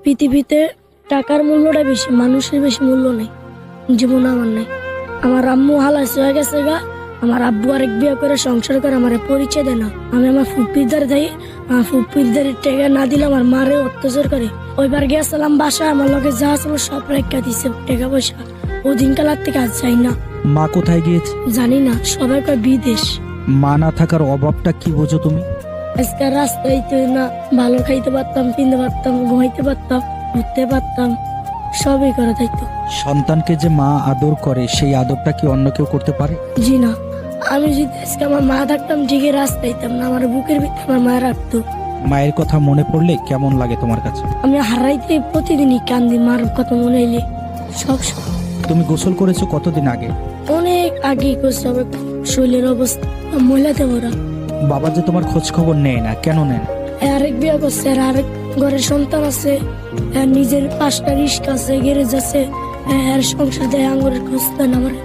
পৃথিবীতে টাকার মূল্যটা বেশি, মানুষের বেশি মূল্য নেই। জীবন আমার নেই। আমার আম্মু হালাস হয়ে গেছে গা, আমার আব্বু আরেক বিয়ে করে সংসার করে আমার পরিচয় দেয় না। আমি আমার ফুপিরদার দেই, আমার ফুপিরদার টেকা না দিলে আমার মারে অত্যাচার করে। ওইবার গেছিলাম বাসায়, আমার লগে যা ছিল সব রেখা দিছে টাকা পয়সা। ওদিন কালার থেকে আজ যাই না। মা কোথায় গিয়েছে? জানি না, সবাই কয় বিদেশ। মা না থাকার অভাবটা কি বোঝো তুমি? আজকে রাস্তায় তো না ভালো খাইতে পারতাম, কিনতে পারতাম, ঘুমাইতে পারতাম, ঘুরতে পারতাম, সবই করা থাকতো। সন্তানকে যে মা আদর করে সেই আদরটা কি অন্য কেউ করতে পারে? জি না, আমি যদি আজকে আমার মা থাকতাম ঠিকই রাস্তাইতাম না, আমার বুকের ভিতরে আমার মা রাখতো। মায়ের কথা মনে পড়লে কেমন লাগে তোমার কাছে? আমি হারাইতে প্রতিদিনই কান্দি, মার কথা মনে এলে সব সময়। তুমি গোসল করেছো কতদিন আগে? অনেক আগেই করছে, আমার শরীরের অবস্থা মহিলাতে ভরা। বাবা যে তোমার খোঁজ খবর নেয় না, কেন নেন? আরেক বিয়ে করছে, আর আরেক ঘরের সন্তান আছে, নিজের 5টা রিস্ক আছে, গ্যারেজ আছে, আর সংসার দেয়, আঙুরের খোঁজ দেন আমার।